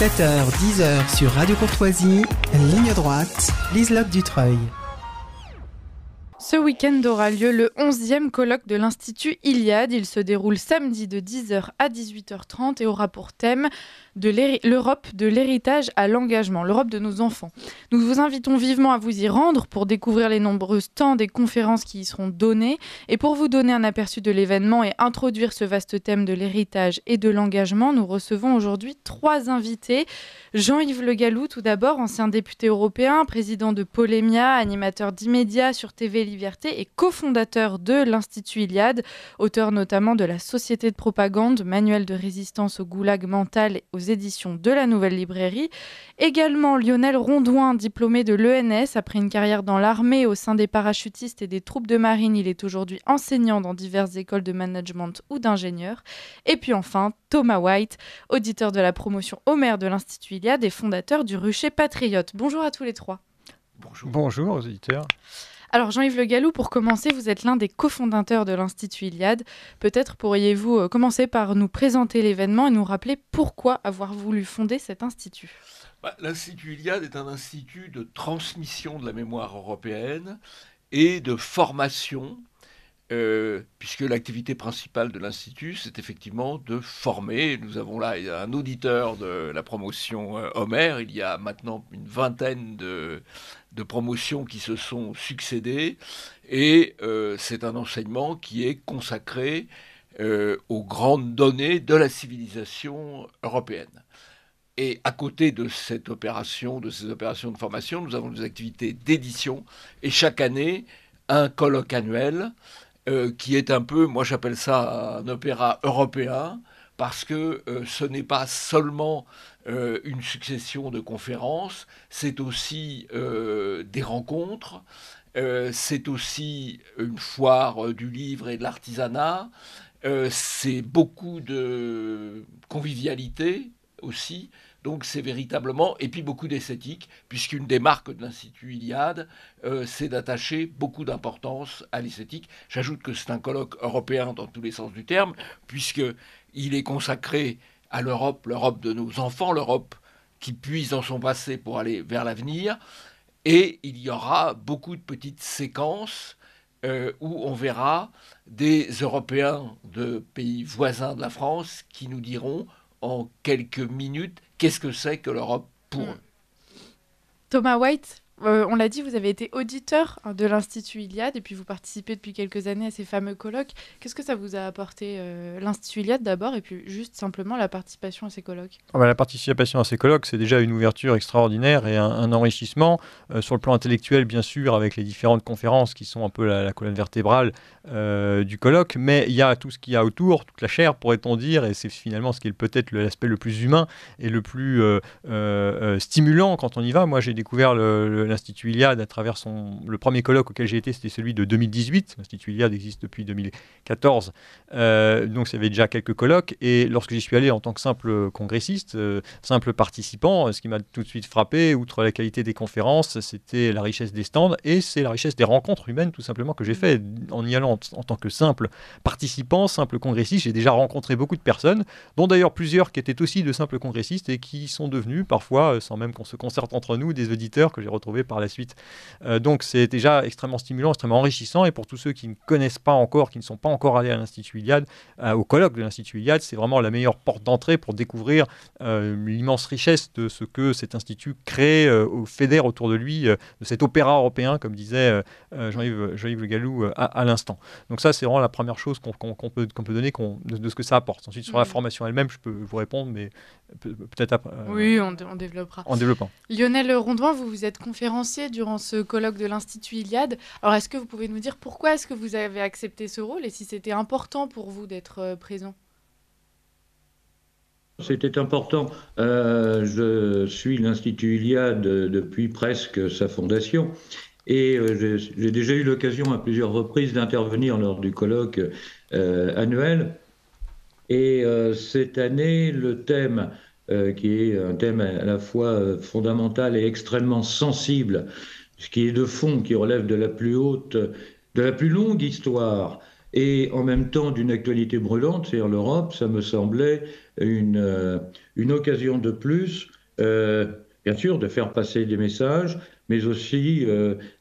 7h, 10h sur Radio Courtoisie, ligne droite, Liselotte Dutreuil. Ce week-end aura lieu le 11e colloque de l'Institut Iliade. Il se déroule samedi de 10h à 18h30 et aura pour thème l'Europe de l'héritage à l'engagement, l'Europe de nos enfants. Nous vous invitons vivement à vous y rendre pour découvrir les nombreux stands et conférences qui y seront données. Et pour vous donner un aperçu de l'événement et introduire ce vaste thème de l'héritage et de l'engagement, nous recevons aujourd'hui 3 invités. Jean-Yves Le Gallou, tout d'abord, ancien député européen, président de Polémia, animateur d'Immédiat sur TV Liberté et cofondateur de l'Institut Iliade, auteur notamment de La Société de propagande, manuel de résistance au goulag mental aux éditions de la Nouvelle Librairie. Également Lionel Rondouin, diplômé de l'ENS, après une carrière dans l'armée au sein des parachutistes et des troupes de marine, il est aujourd'hui enseignant dans diverses écoles de management ou d'ingénieurs. Et puis enfin, Thomas White, auditeur de la promotion Homer de l'Institut Iliade et fondateur du Rucher Patriote. Bonjour à tous les 3. Bonjour aux auditeurs. Alors Jean-Yves Le Gallou, pour commencer, vous êtes l'un des cofondateurs de l'Institut Iliade. Peut-être pourriez-vous commencer par nous présenter l'événement et nous rappeler pourquoi avoir voulu fonder cet institut. L'Institut Iliade est un institut de transmission de la mémoire européenne et de formation, puisque l'activité principale de l'Institut, c'est effectivement de former. Nous avons là un auditeur de la promotion Homer. Il y a maintenant une vingtaine de promotions qui se sont succédées. Et c'est un enseignement qui est consacré aux grandes données de la civilisation européenne. Et à côté de ces opérations de formation, nous avons des activités d'édition. Et chaque année, un colloque annuel qui est un peu, moi j'appelle ça un opéra européen, parce que ce n'est pas seulement une succession de conférences, c'est aussi des rencontres, c'est aussi une foire du livre et de l'artisanat, c'est beaucoup de convivialité aussi. Donc c'est véritablement, et puis beaucoup d'esthétique, puisqu'une des marques de l'Institut Iliade, c'est d'attacher beaucoup d'importance à l'esthétique. J'ajoute que c'est un colloque européen dans tous les sens du terme, puisqu'il est consacré à l'Europe, l'Europe de nos enfants, l'Europe qui puise dans son passé pour aller vers l'avenir. Et il y aura beaucoup de petites séquences où on verra des Européens de pays voisins de la France qui nous diront en quelques minutes qu'est-ce que c'est que l'Europe pour eux. Thomas White, on l'a dit, vous avez été auditeur de l'Institut Iliade et puis vous participez depuis quelques années à ces fameux colloques. Qu'est-ce que ça vous a apporté l'Institut Iliade d'abord et puis juste simplement la participation à ces colloques ? La participation à ces colloques, c'est déjà une ouverture extraordinaire et un enrichissement sur le plan intellectuel, bien sûr, avec les différentes conférences qui sont un peu la colonne vertébrale du colloque, mais il y a tout ce qu'il y a autour, toute la chair, pourrait-on dire, et c'est finalement ce qui est peut-être l'aspect le plus humain et le plus stimulant quand on y va. Moi, j'ai découvert l'Institut Iliade à travers le premier colloque auquel j'ai été, c'était celui de 2018. L'Institut Iliade existe depuis 2014, donc ça avait déjà quelques colloques, et lorsque j'y suis allé en tant que simple congressiste, simple participant, ce qui m'a tout de suite frappé, outre la qualité des conférences, c'était la richesse des stands, et c'est la richesse des rencontres humaines tout simplement que j'ai fait en y allant en tant que simple participant, simple congressiste. J'ai déjà rencontré beaucoup de personnes, dont d'ailleurs plusieurs qui étaient aussi de simples congressistes et qui sont devenus parfois, sans même qu'on se concerte entre nous, des auditeurs que j'ai retrouvés par la suite. Donc c'est déjà extrêmement stimulant, extrêmement enrichissant, et pour tous ceux qui ne connaissent pas encore, qui ne sont pas encore allés à l'Institut Iliade, au colloque de l'Institut Iliade, c'est vraiment la meilleure porte d'entrée pour découvrir l'immense richesse de ce que cet institut crée, fédère autour de lui, de cet opéra européen, comme disait Jean-Yves Le Gallou à l'instant. Donc ça, c'est vraiment la première chose qu'on peut donner de ce que ça apporte. Ensuite, sur la formation elle-même, je peux vous répondre, mais peut-être après. Oui, on développera. En développant. Lionel Rondouin, vous êtes conférencier durant ce colloque de l'Institut Iliade. Alors, est-ce que vous pouvez nous dire pourquoi est-ce que vous avez accepté ce rôle et si c'était important pour vous d'être présent ? C'était important. Je suis l'Institut Iliade depuis presque sa fondation. Et j'ai déjà eu l'occasion à plusieurs reprises d'intervenir lors du colloque annuel. Et cette année, le thème, qui est un thème à la fois fondamental et extrêmement sensible, ce qui est de fond, qui relève de la plus longue histoire, et en même temps d'une actualité brûlante, c'est-à-dire l'Europe, ça me semblait une une occasion de plus, bien sûr, de faire passer des messages, mais aussi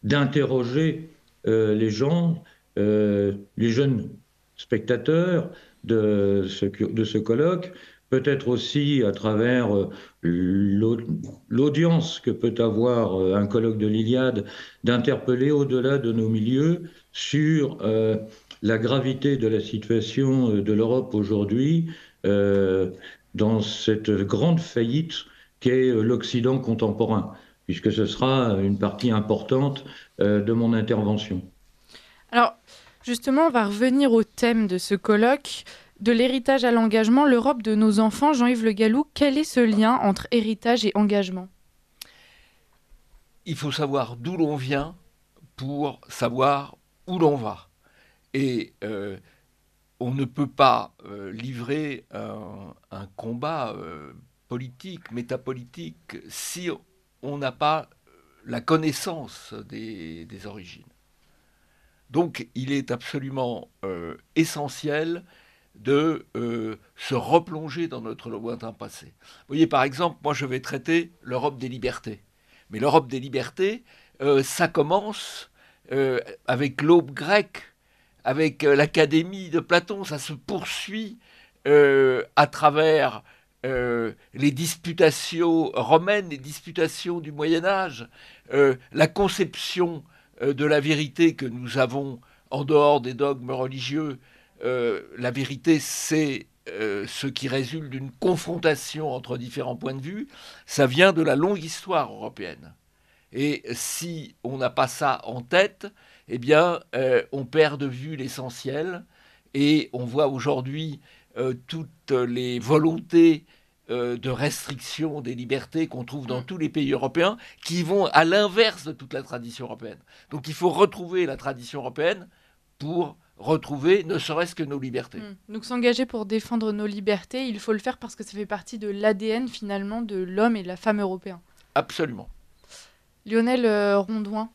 d'interroger les gens, les jeunes spectateurs de ce colloque, peut-être aussi à travers l'audience que peut avoir un colloque de l'Iliade, d'interpeller au-delà de nos milieux sur la gravité de la situation de l'Europe aujourd'hui, dans cette grande faillite qu'est l'Occident contemporain, puisque ce sera une partie importante de mon intervention. Alors, justement, on va revenir au thème de ce colloque. De l'héritage à l'engagement, l'Europe de nos enfants, Jean-Yves Le Gallou, quel est ce lien entre héritage et engagement? Il faut savoir d'où l'on vient pour savoir où l'on va. Et on ne peut pas livrer un combat politique, métapolitique, si on n'a pas la connaissance des origines. Donc il est absolument essentiel de se replonger dans notre lointain passé. Vous voyez, par exemple, moi je vais traiter l'Europe des libertés. Mais l'Europe des libertés, ça commence avec l'aube grecque, avec l'Académie de Platon, ça se poursuit à travers les disputations romaines, les disputations du Moyen-Âge, la conception de la vérité que nous avons en dehors des dogmes religieux. La vérité, c'est ce qui résulte d'une confrontation entre différents points de vue. Ça vient de la longue histoire européenne. Et si on n'a pas ça en tête, eh bien, on perd de vue l'essentiel. Et on voit aujourd'hui toutes les volontés de restriction des libertés qu'on trouve dans tous les pays européens, qui vont à l'inverse de toute la tradition européenne. Donc il faut retrouver la tradition européenne pour retrouver ne serait-ce que nos libertés. Donc s'engager pour défendre nos libertés, il faut le faire parce que ça fait partie de l'ADN finalement de l'homme et de la femme européen. Absolument. Lionel Rondouin,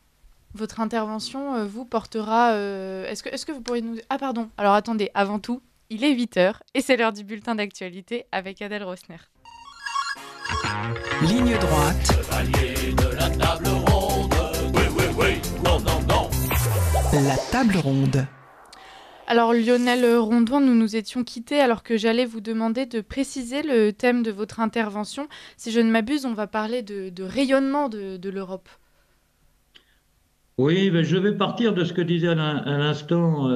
votre intervention vous portera... Est-ce que vous pourriez nous... Ah pardon, alors attendez, avant tout, il est 8h et c'est l'heure du bulletin d'actualité avec Adèle Rosner. Ligne droite. Chevalier de la table ronde. Oui, oui, oui. Non, non, non. La table ronde. Alors Lionel Rondouin, nous nous étions quittés alors que j'allais vous demander de préciser le thème de votre intervention. Si je ne m'abuse, on va parler de rayonnement de l'Europe. Oui, ben je vais partir de ce que disait à l'instant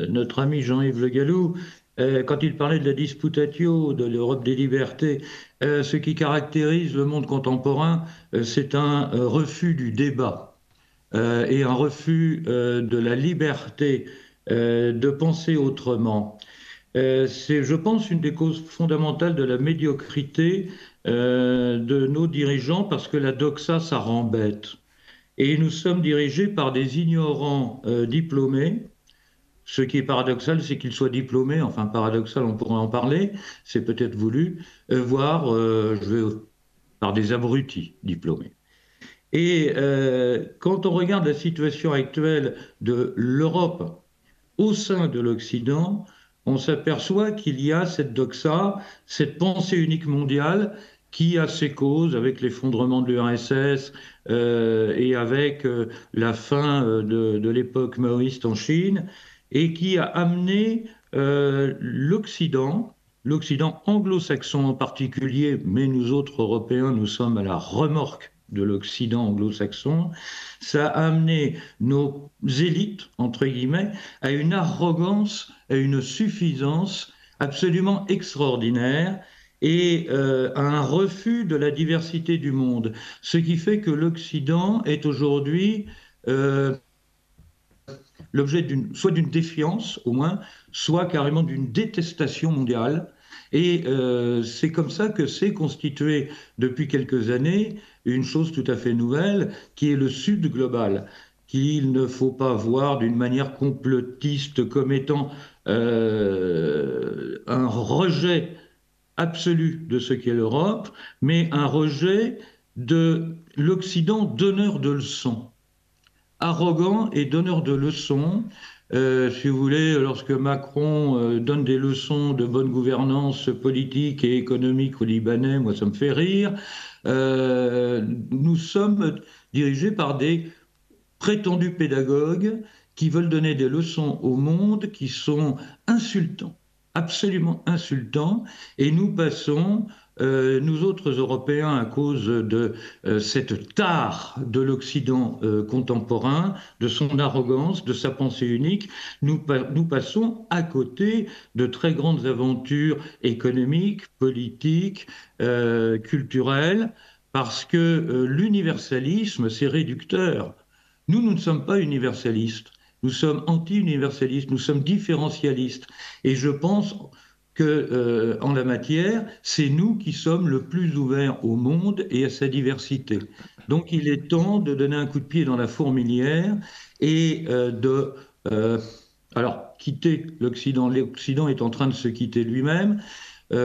notre ami Jean-Yves Le Gallou, quand il parlait de la disputatio, de l'Europe des libertés. Ce qui caractérise le monde contemporain, c'est un refus du débat et un refus de la liberté de penser autrement. C'est, je pense, une des causes fondamentales de la médiocrité de nos dirigeants, parce que la doxa, ça rend bête. Et nous sommes dirigés par des ignorants diplômés. Ce qui est paradoxal, c'est qu'ils soient diplômés, enfin paradoxal, on pourrait en parler, c'est peut-être voulu, voire par des abrutis diplômés. Et quand on regarde la situation actuelle de l'Europe au sein de l'Occident, on s'aperçoit qu'il y a cette doxa, cette pensée unique mondiale qui a ses causes avec l'effondrement de l'URSS et avec la fin de l'époque maoïste en Chine, et qui a amené l'Occident anglo-saxon en particulier, mais nous autres Européens, nous sommes à la remorque de l'Occident anglo-saxon, ça a amené nos élites, entre guillemets, à une arrogance, à une suffisance absolument extraordinaire, et à un refus de la diversité du monde. Ce qui fait que l'Occident est aujourd'hui l'objet soit d'une défiance, au moins, soit carrément d'une détestation mondiale. Et c'est comme ça que s'est constitué depuis quelques années une chose tout à fait nouvelle, qui est le Sud global, qu'il ne faut pas voir d'une manière complotiste comme étant un rejet absolu de ce qu'est l'Europe, mais un rejet de l'Occident donneur de leçons, arrogant et donneur de leçons, Si vous voulez, lorsque Macron donne des leçons de bonne gouvernance politique et économique aux Libanais, moi ça me fait rire. Nous sommes dirigés par des prétendus pédagogues qui veulent donner des leçons au monde qui sont insultants, absolument insultants, et nous passons, nous autres Européens, à cause de cette tare de l'Occident contemporain, de son arrogance, de sa pensée unique, nous passons à côté de très grandes aventures économiques, politiques, culturelles, parce que l'universalisme, c'est réducteur. Nous ne sommes pas universalistes. Nous sommes anti-universalistes, nous sommes différentialistes. Et je pense que, en la matière, c'est nous qui sommes le plus ouverts au monde et à sa diversité. Donc, il est temps de donner un coup de pied dans la fourmilière et quitter l'Occident. L'Occident est en train de se quitter lui-même. Tout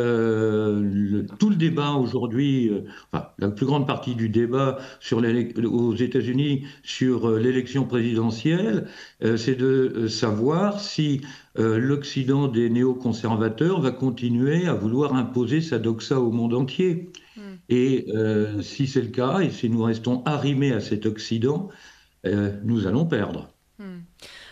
le débat aujourd'hui, la plus grande partie du débat aux États-Unis sur l'élection présidentielle, c'est de savoir si l'Occident des néoconservateurs va continuer à vouloir imposer sa doxa au monde entier. Et si c'est le cas, et si nous restons arrimés à cet Occident, nous allons perdre.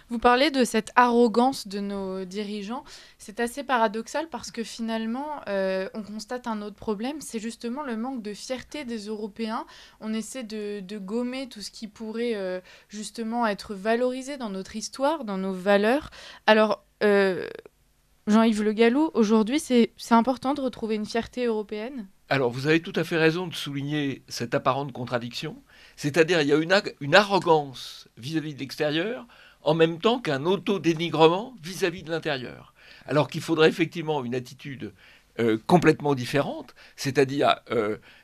Vous parlez de cette arrogance de nos dirigeants. C'est assez paradoxal parce que finalement, on constate un autre problème, c'est justement le manque de fierté des Européens. On essaie de gommer tout ce qui pourrait justement être valorisé dans notre histoire, dans nos valeurs. Alors, Jean-Yves Le Gallou, aujourd'hui, c'est important de retrouver une fierté européenne ? Alors, vous avez tout à fait raison de souligner cette apparente contradiction. C'est-à-dire, il y a une arrogance vis-à-vis de l'extérieur, en même temps qu'un auto-dénigrement vis-à-vis de l'intérieur. Alors qu'il faudrait effectivement une attitude complètement différente, c'est-à-dire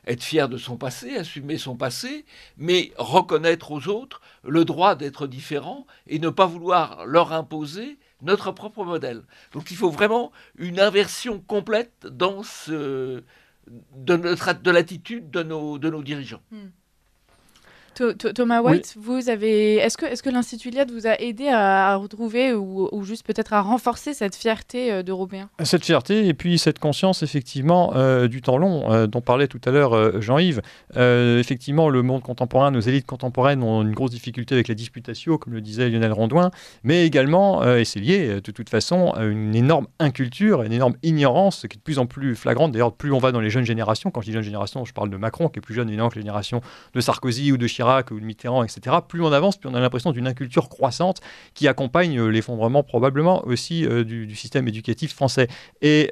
être fier de son passé, assumer son passé, mais reconnaître aux autres le droit d'être différent et ne pas vouloir leur imposer notre propre modèle. Donc il faut vraiment une inversion complète de l'attitude de nos dirigeants. Thomas White, oui. Est-ce que l'Institut Iliade vous a aidé à retrouver ou juste peut-être à renforcer cette fierté d'Européens ? Cette fierté et puis cette conscience effectivement du temps long dont parlait tout à l'heure Jean-Yves. Effectivement, le monde contemporain, nos élites contemporaines ont une grosse difficulté avec la disputatio, comme le disait Lionel Rondouin, mais également, et c'est lié de toute façon, à une énorme inculture, une énorme ignorance qui est de plus en plus flagrante. D'ailleurs, plus on va dans les jeunes générations, quand je dis jeunes générations, je parle de Macron, qui est plus jeune évidemment que la génération de Sarkozy ou de Chirac, ou de Mitterrand, etc. Plus on avance, plus on a l'impression d'une inculture croissante qui accompagne l'effondrement probablement aussi du système éducatif français. Et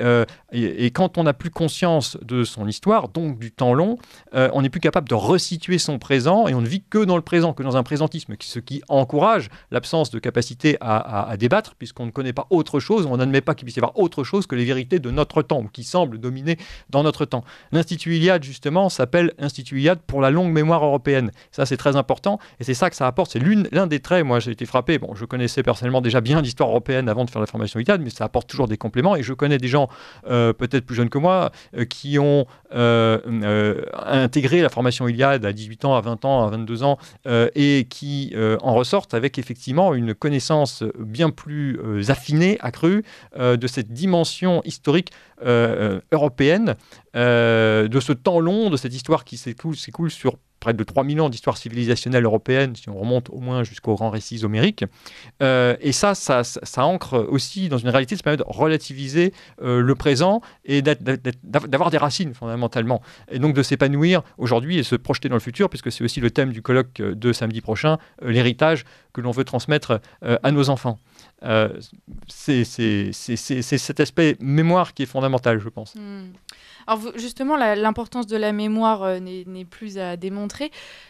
quand on n'a plus conscience de son histoire, donc du temps long, on n'est plus capable de resituer son présent et on ne vit que dans le présent, que dans un présentisme, ce qui encourage l'absence de capacité à débattre, puisqu'on ne connaît pas autre chose, on n'admet pas qu'il puisse y avoir autre chose que les vérités de notre temps, ou qui semblent dominer dans notre temps. L'Institut Iliade, justement, s'appelle Institut Iliade pour la longue mémoire européenne. Ça, c'est très important et c'est ça que ça apporte. C'est l'un des traits. Moi, j'ai été frappé. Bon, je connaissais personnellement déjà bien l'histoire européenne avant de faire la formation Iliade, mais ça apporte toujours des compléments. Et je connais des gens, peut-être plus jeunes que moi, qui ont intégré la formation Iliade à 18 ans, à 20 ans, à 22 ans, et qui en ressortent avec effectivement une connaissance bien plus affinée, accrue, de cette dimension historique européenne, de ce temps long, de cette histoire qui s'écoule sur près de 3000 ans d'histoire civilisationnelle européenne, si on remonte au moins jusqu'au grand récit homérique. Et ça ancre aussi dans une réalité, ça permet de relativiser le présent et d'avoir des racines fondamentalement. Et donc de s'épanouir aujourd'hui et se projeter dans le futur, puisque c'est aussi le thème du colloque de samedi prochain, l'héritage que l'on veut transmettre à nos enfants. C'est cet aspect mémoire qui est fondamental, je pense. Alors justement, l'importance de la mémoire n'est plus à démontrer.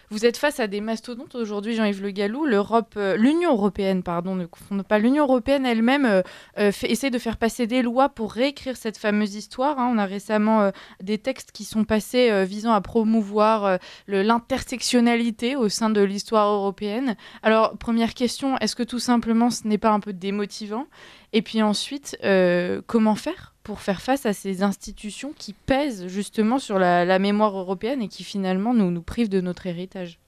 Vous êtes face à des mastodontes aujourd'hui, Jean-Yves Le Gallou. L'Union européenne, ne confondons pas, l'Union européenne elle-même essaie de faire passer des lois pour réécrire cette fameuse histoire. On a récemment des textes qui sont passés visant à promouvoir l'intersectionnalité au sein de l'histoire européenne. Alors, première question, est-ce que tout simplement ce n'est pas un peu démotivant ? Et puis ensuite, comment faire pour faire face à ces institutions qui pèsent justement sur la mémoire européenne et qui finalement nous privent de notre héritage ?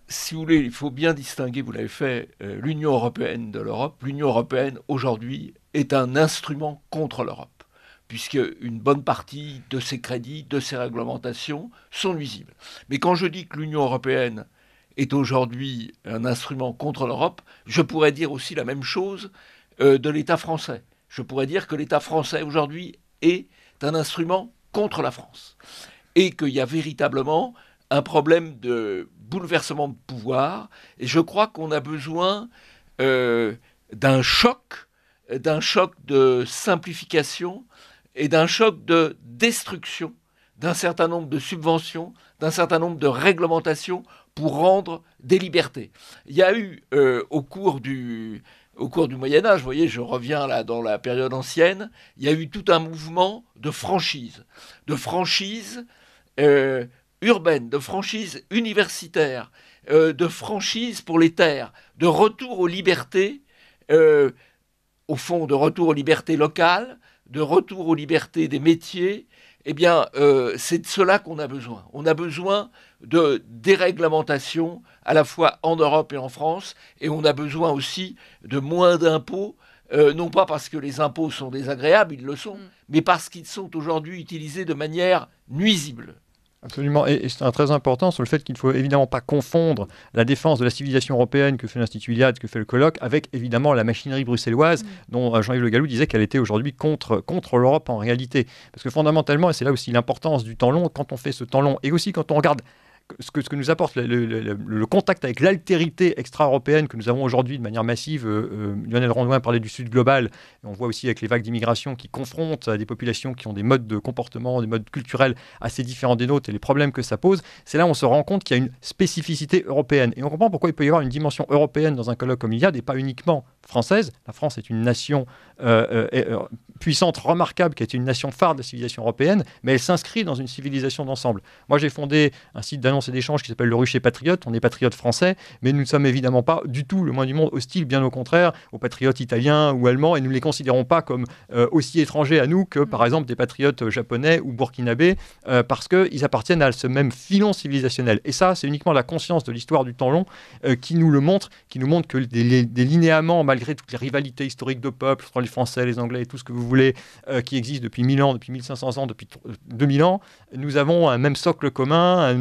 Si vous voulez, il faut bien distinguer, vous l'avez fait, l'Union européenne de l'Europe. L'Union européenne, aujourd'hui, est un instrument contre l'Europe, puisque une bonne partie de ses crédits, de ses réglementations sont nuisibles. Mais quand je dis que l'Union européenne est aujourd'hui un instrument contre l'Europe, je pourrais dire aussi la même chose de l'État français. Je pourrais dire que l'État français, aujourd'hui, est un instrument contre la France. Et qu'il y a véritablement un problème de bouleversement de pouvoir. Et je crois qu'on a besoin d'un choc de simplification et d'un choc de destruction d'un certain nombre de subventions, d'un certain nombre de réglementations pour rendre des libertés. Il y a eu au cours du Moyen-Âge, vous voyez, je reviens là dans la période ancienne, il y a eu tout un mouvement de franchise urbaine, de franchise universitaire, de franchise pour les terres, de retour aux libertés, au fond, de retour aux libertés locales, de retour aux libertés des métiers. Eh bien, c'est de cela qu'on a besoin. On a besoin de déréglementation, à la fois en Europe et en France, et on a besoin aussi de moins d'impôts, non pas parce que les impôts sont désagréables, ils le sont, mais parce qu'ils sont aujourd'hui utilisés de manière nuisible. Absolument, et c'est très important sur le fait qu'il ne faut évidemment pas confondre la défense de la civilisation européenne que fait l'Institut Iliade, que fait le colloque, avec évidemment la machinerie bruxelloise dont Jean-Yves Le Gallou disait qu'elle était aujourd'hui contre l'Europe en réalité. Parce que fondamentalement, et c'est là aussi l'importance du temps long, quand on fait ce temps long, et aussi quand on regarde ce que nous apporte le contact avec l'altérité extra-européenne que nous avons aujourd'hui de manière massive. Lionel Rondouin parlait du Sud global, et on voit aussi avec les vagues d'immigration qui confrontent des populations qui ont des modes de comportement, des modes culturels assez différents des nôtres et les problèmes que ça pose. C'est là où on se rend compte qu'il y a une spécificité européenne. Et on comprend pourquoi il peut y avoir une dimension européenne dans un colloque comme Iliade et pas uniquement française. La France est une nation puissante, remarquable, qui est une nation phare de la civilisation européenne, mais elle s'inscrit dans une civilisation d'ensemble. Moi, j'ai fondé un site d'annonces et d'échanges qui s'appelle Le Rucher Patriote. On est patriotes français, mais nous ne sommes évidemment pas du tout, le moins du monde, hostiles, bien au contraire, aux patriotes italiens ou allemands, et nous ne les considérons pas comme aussi étrangers à nous que, par exemple, des patriotes japonais ou burkinabés, parce qu'ils appartiennent à ce même filon civilisationnel. Et ça, c'est uniquement la conscience de l'histoire du temps long qui nous le montre, qui nous montre que des linéaments, malgré toutes les rivalités historiques de peuples, entre les Français, les Anglais et tout ce que vous voulez, qui existent depuis 1000 ans, depuis 1500 ans, depuis 2000 ans, nous avons un même socle commun,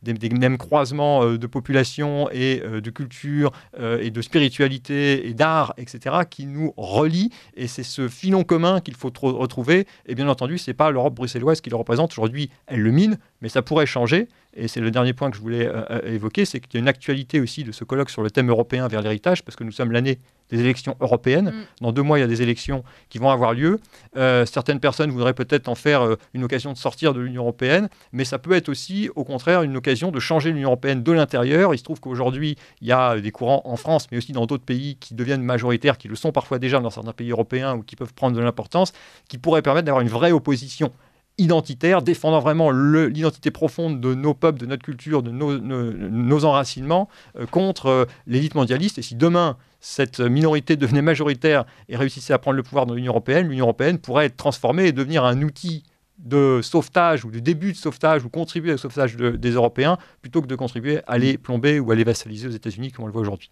des mêmes croisements de population et de culture et de spiritualité et d'art, etc., qui nous relient. Et c'est ce filon commun qu'il faut retrouver. Et bien entendu, ce n'est pas l'Europe bruxelloise qui le représente. Aujourd'hui, elle le mine, mais ça pourrait changer. Et c'est le dernier point que je voulais évoquer, c'est qu'il y a une actualité aussi de ce colloque sur le thème européen vers l'héritage, parce que nous sommes l'année des élections européennes. Dans 2 mois, il y a des élections qui vont avoir lieu. Certaines personnes voudraient peut-être en faire une occasion de sortir de l'Union européenne, mais ça peut être aussi, au contraire, une occasion de changer l'Union européenne de l'intérieur. Il se trouve qu'aujourd'hui, il y a des courants en France, mais aussi dans d'autres pays qui deviennent majoritaires, qui le sont parfois déjà dans certains pays européens ou qui peuvent prendre de l'importance, qui pourraient permettre d'avoir une vraie opposition identitaire, défendant vraiment l'identité profonde de nos peuples, de notre culture, de nos enracinements, contre l'élite mondialiste. Et si demain, cette minorité devenait majoritaire et réussissait à prendre le pouvoir dans l'Union européenne pourrait être transformée et devenir un outil de sauvetage ou de début de sauvetage ou contribuer au sauvetage des Européens plutôt que de contribuer à les plomber ou à les vassaliser aux États-Unis comme on le voit aujourd'hui.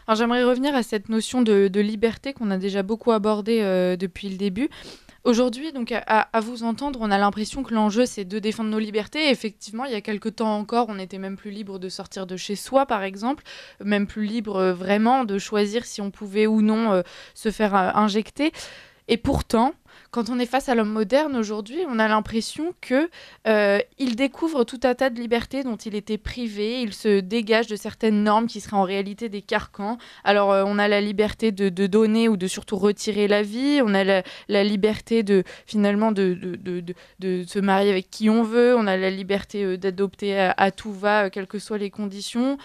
Alors j'aimerais revenir à cette notion de liberté qu'on a déjà beaucoup abordée depuis le début. Aujourd'hui, donc, à vous entendre, on a l'impression que l'enjeu, c'est de défendre nos libertés. Et effectivement, il y a quelque temps encore, on était même plus libre de sortir de chez soi, par exemple, même plus libre vraiment de choisir si on pouvait ou non se faire injecter. Et pourtant, quand on est face à l'homme moderne aujourd'hui, on a l'impression qu'il découvre tout un tas de libertés dont il était privé. Il se dégage de certaines normes qui seraient en réalité des carcans. Alors, on a la liberté de donner ou de surtout retirer la vie. On a la liberté de se marier avec qui on veut. On a la liberté d'adopter à tout va, quelles que soient les conditions.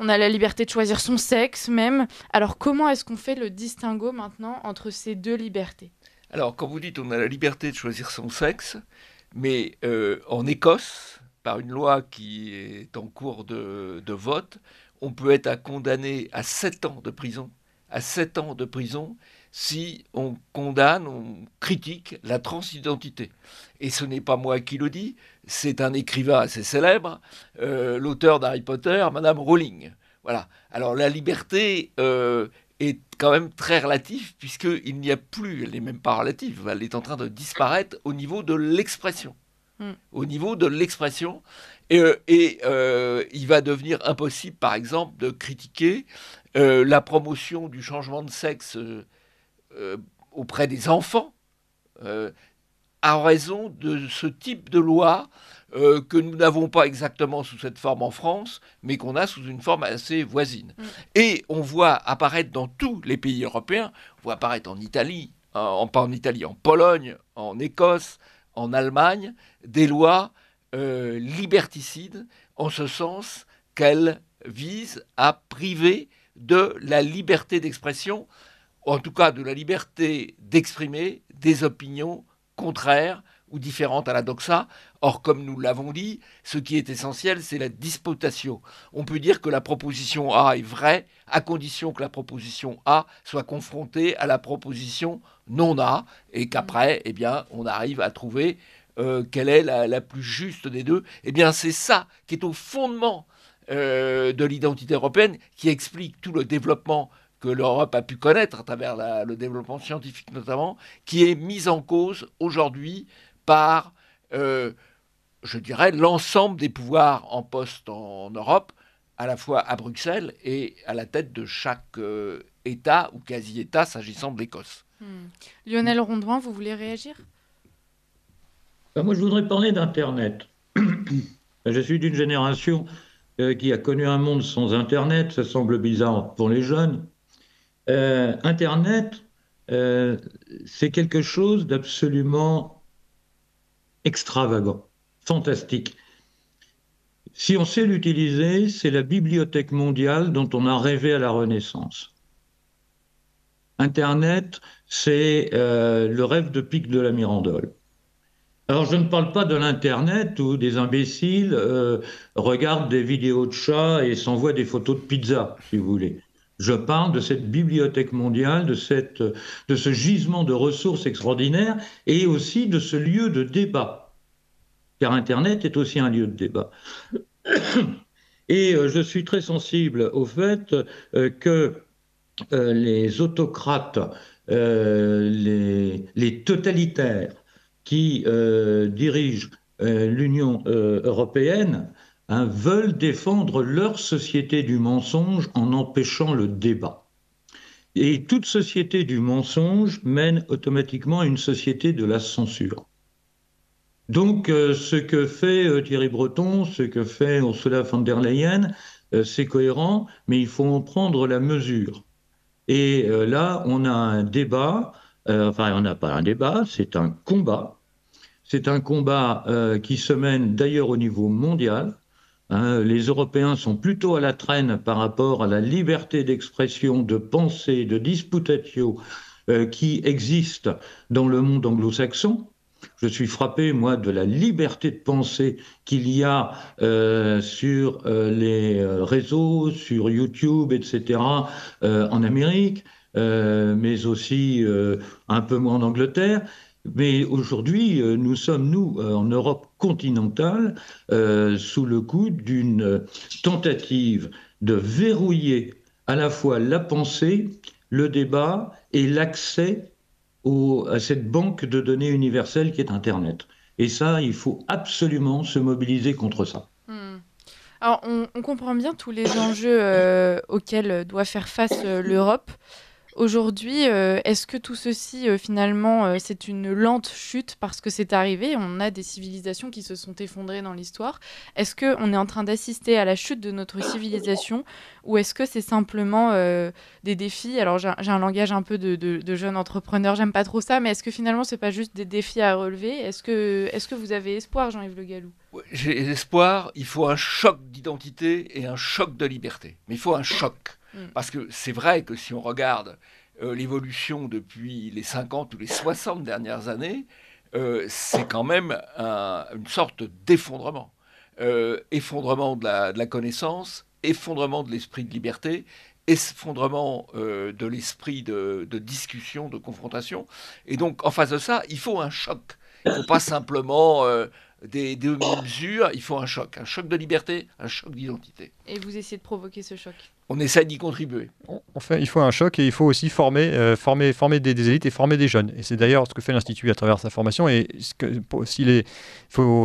On a la liberté de choisir son sexe même. Alors, comment est-ce qu'on fait le distinguo maintenant entre ces deux libertés ? Alors, quand vous dites on a la liberté de choisir son sexe, mais en Écosse, par une loi qui est en cours de vote, on peut être condamné à 7 ans de prison, si on condamne, on critique la transidentité. Et ce n'est pas moi qui le dis, c'est un écrivain assez célèbre, l'auteur d'Harry Potter, Madame Rowling. Voilà. Alors la liberté est quand même très relative, puisqu'il n'y a plus, elle n'est même pas relative, elle est en train de disparaître au niveau de l'expression. Au niveau de l'expression. Il va devenir impossible, par exemple, de critiquer la promotion du changement de sexe auprès des enfants à raison de ce type de loi que nous n'avons pas exactement sous cette forme en France, mais qu'on a sous une forme assez voisine. Et on voit apparaître dans tous les pays européens, on voit apparaître en Italie, pas en Italie, en Pologne, en Écosse, en Allemagne, des lois liberticides, en ce sens qu'elles visent à priver de la liberté d'expression, en tout cas de la liberté d'exprimer des opinions contraires ou différentes à la doxa. Or, comme nous l'avons dit, ce qui est essentiel, c'est la disputatio. On peut dire que la proposition A est vraie, à condition que la proposition A soit confrontée à la proposition non A, et qu'après, eh bien, on arrive à trouver quelle est la plus juste des deux. Eh bien, c'est ça qui est au fondement de l'identité européenne, qui explique tout le développement que l'Europe a pu connaître à travers le développement scientifique notamment, qui est mis en cause aujourd'hui par, je dirais, l'ensemble des pouvoirs en poste en Europe, à la fois à Bruxelles et à la tête de chaque État ou quasi-État, s'agissant de l'Écosse. Lionel Rondouin, vous voulez réagir ? Moi, je voudrais parler d'Internet. Je suis d'une génération qui a connu un monde sans Internet. Ça semble bizarre pour les jeunes. Internet, c'est quelque chose d'absolument extravagant, fantastique. Si on sait l'utiliser, c'est la bibliothèque mondiale dont on a rêvé à la Renaissance. Internet, c'est le rêve de Pic de la Mirandole. Alors, je ne parle pas de l'Internet où des imbéciles regardent des vidéos de chats et s'envoient des photos de pizza, si vous voulez. Je parle de cette bibliothèque mondiale, de ce gisement de ressources extraordinaires et aussi de ce lieu de débat. Car Internet est aussi un lieu de débat. Et je suis très sensible au fait que les autocrates, les totalitaires qui dirigent l'Union européenne veulent défendre leur société du mensonge en empêchant le débat. Et toute société du mensonge mène automatiquement à une société de la censure. Donc, ce que fait Thierry Breton, ce que fait Ursula von der Leyen, c'est cohérent, mais il faut en prendre la mesure. Et là, on a un débat, enfin, on n'a pas un débat, c'est un combat. C'est un combat qui se mène d'ailleurs au niveau mondial. Les Européens sont plutôt à la traîne par rapport à la liberté d'expression, de pensée, de disputatio qui existe dans le monde anglo-saxon. Je suis frappé, moi, de la liberté de pensée qu'il y a sur les réseaux, sur YouTube, etc., en Amérique, mais aussi un peu moins en Angleterre. Mais aujourd'hui, nous sommes, en Europe continentale, sous le coup d'une tentative de verrouiller à la fois la pensée, le débat et l'accès à cette banque de données universelle qui est Internet. Et ça, il faut absolument se mobiliser contre ça. Alors, on comprend bien tous les enjeux auxquels doit faire face l'Europe. Aujourd'hui, est-ce que tout ceci, finalement, c'est une lente chute parce que c'est arrivé? On a des civilisations qui se sont effondrées dans l'histoire. Est-ce qu'on est en train d'assister à la chute de notre civilisation ou est-ce que c'est simplement des défis? Alors, j'ai un langage un peu de jeune entrepreneur, j'aime pas trop ça, mais est-ce que finalement, c'est pas juste des défis à relever? Est-ce que vous avez espoir, Jean-Yves Le Gallou? J'ai espoir, il faut un choc d'identité et un choc de liberté. Mais il faut un choc. Parce que c'est vrai que si on regarde l'évolution depuis les 50 ou les 60 dernières années, c'est quand même une sorte d'effondrement. Effondrement de la connaissance, effondrement de l'esprit de liberté effondrement de l'esprit de discussion, de confrontation. Et donc, en face de ça, il faut un choc. Il ne faut pas simplement des demi-mesures, il faut un choc de liberté, un choc d'identité. Et vous essayez de provoquer ce choc. On essaie d'y contribuer. Enfin, il faut un choc et il faut aussi former des élites et former des jeunes. Et c'est d'ailleurs ce que fait l'Institut à travers sa formation. Et si les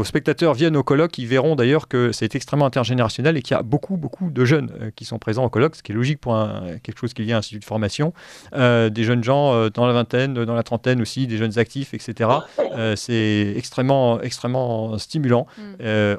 spectateurs viennent au colloque, ils verront d'ailleurs que c'est extrêmement intergénérationnel et qu'il y a beaucoup de jeunes qui sont présents au colloque, ce qui est logique pour quelque chose qui est un institut de formation. Des jeunes gens dans la vingtaine, dans la trentaine aussi, des jeunes actifs, etc. C'est extrêmement stimulant.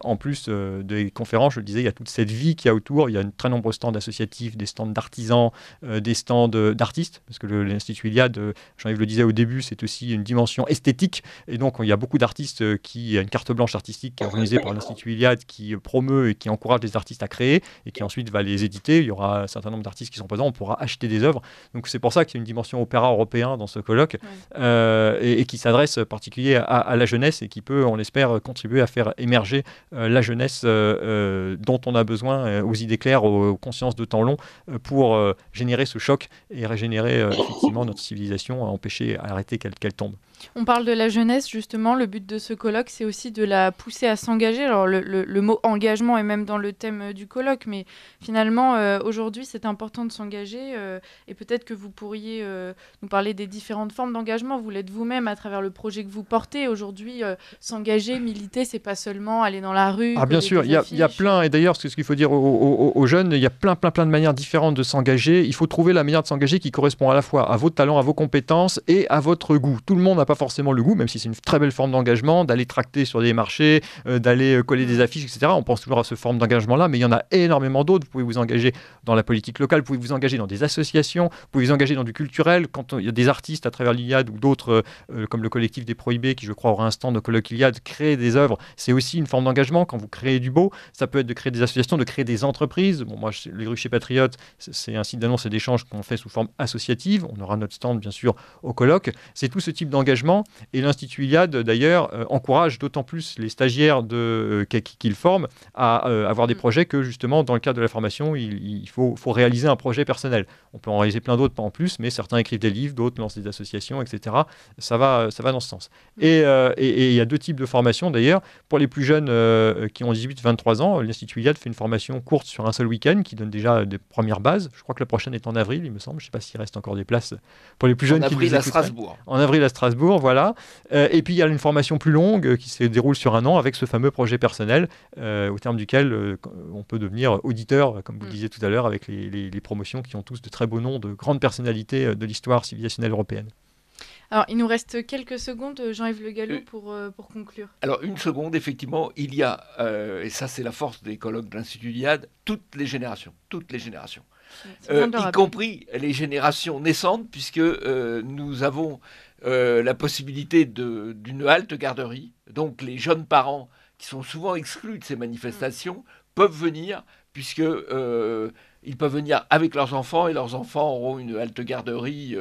En plus des conférences, je le disais, il y a toute cette vie qu'il y a autour. Il y a une très nombreux stands associatifs, des stands d'artisans, des stands d'artistes, parce que l'Institut Iliade, Jean-Yves le disait au début, c'est aussi une dimension esthétique, et donc il y a beaucoup d'artistes il y a une carte blanche artistique qui est organisée par l'Institut Iliade, qui promeut et qui encourage les artistes à créer, et qui ensuite va les éditer. Il y aura un certain nombre d'artistes qui sont présents, on pourra acheter des œuvres, donc c'est pour ça qu'il y a une dimension opéra européen dans ce colloque, et qui s'adresse en particulier à la jeunesse, et qui peut, on l'espère, contribuer à faire émerger la jeunesse dont on a besoin, aux idées claires, aux consciences de temps long, pour générer ce choc et régénérer effectivement notre civilisation, arrêter qu'elle tombe. On parle de la jeunesse, justement. Le but de ce colloque, c'est aussi de la pousser à s'engager. Alors, le mot engagement est même dans le thème du colloque, mais finalement, aujourd'hui, c'est important de s'engager. Et peut-être que vous pourriez nous parler des différentes formes d'engagement. Vous l'êtes vous-même à travers le projet que vous portez. Aujourd'hui, s'engager, militer, c'est pas seulement aller dans la rue. Ah, bien sûr, il y a plein, et d'ailleurs, c'est ce qu'il faut dire aux jeunes, il y a plein de manières différentes de s'engager. Il faut trouver la manière de s'engager qui correspond à la fois à vos talents, à vos compétences et à votre goût. Tout le monde n'a pas forcément le goût, même si c'est une très belle forme d'engagement, d'aller tracter sur des marchés, d'aller coller des affiches, etc. On pense toujours à cette forme d'engagement-là, mais il y en a énormément d'autres. Vous pouvez vous engager dans la politique locale, vous pouvez vous engager dans des associations, vous pouvez vous engager dans du culturel. Quand il y a des artistes à travers l'Iliade ou d'autres, comme le collectif des Prohibés, qui je crois aura un stand au colloque Iliade, créer des œuvres, c'est aussi une forme d'engagement. Quand vous créez du beau, ça peut être de créer des associations, de créer des entreprises. Bon, moi, les Ruchers Patriotes, c'est un site d'annonce et d'échange qu'on fait sous forme associative. On aura notre stand, bien sûr, au colloque. C'est tout ce type d'engagement. Et l'Institut Iliade, d'ailleurs, encourage d'autant plus les stagiaires qu'il forme à avoir des projets que, justement, dans le cadre de la formation, il faut réaliser un projet personnel. On peut en réaliser plein d'autres, pas en plus, mais certains écrivent des livres, d'autres lancent des associations, etc. Ça va dans ce sens. Et il y a deux types de formations, d'ailleurs. Pour les plus jeunes qui ont 18-23 ans, l'Institut Iliade fait une formation courte sur un seul week-end qui donne déjà des premières bases. Je crois que la prochaine est en avril, il me semble. Je ne sais pas s'il reste encore des places pour les plus jeunes. En avril à Strasbourg. En avril à Strasbourg, voilà. Et puis il y a une formation plus longue qui se déroule sur un an avec ce fameux projet personnel au terme duquel on peut devenir auditeur, comme vous le disiez tout à l'heure, avec les promotions qui ont tous de très beaux noms de grandes personnalités de l'histoire civilisationnelle européenne. Alors, il nous reste quelques secondes, Jean-Yves Le Gallou, pour conclure. Alors, une seconde, effectivement, il y a, et ça c'est la force des colloques de l'Institut Iliade, toutes les générations, y compris les générations naissantes, puisque nous avons la possibilité d'une halte garderie. Donc, les jeunes parents, qui sont souvent exclus de ces manifestations, peuvent venir, puisque ils peuvent venir avec leurs enfants, et leurs enfants auront une halte garderie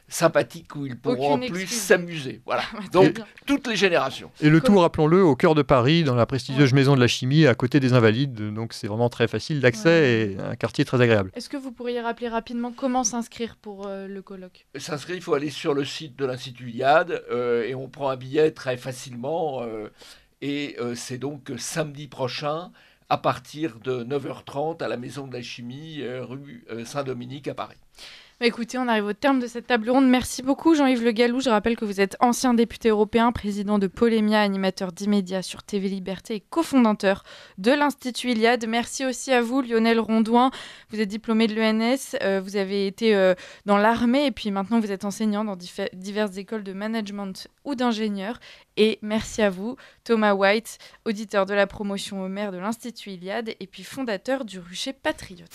sympathique où ils pourront en plus s'amuser. Voilà. Donc, toutes les générations. Et le tout, rappelons-le, au cœur de Paris, dans la prestigieuse maison de la chimie, à côté des Invalides. Donc, c'est vraiment très facile d'accès et un quartier très agréable. Est-ce que vous pourriez rappeler rapidement comment s'inscrire pour le colloque ? S'inscrire, il faut aller sur le site de l'Institut Iliade et on prend un billet très facilement. Et c'est donc samedi prochain, à partir de 9h30 à la Maison de la Chimie, rue Saint-Dominique à Paris. Écoutez, on arrive au terme de cette table ronde. Merci beaucoup Jean-Yves Le Gallou. Je rappelle que vous êtes ancien député européen, président de Polémia, animateur d'Immédiat sur TV Liberté et cofondateur de l'Institut Iliade. Merci aussi à vous Lionel Rondouin. Vous êtes diplômé de l'ENS, vous avez été dans l'armée et puis maintenant vous êtes enseignant dans diverses écoles de management ou d'ingénieur. Et merci à vous Thomas White, auditeur de la promotion au maire de l'Institut Iliade et puis fondateur du Rucher Patriote.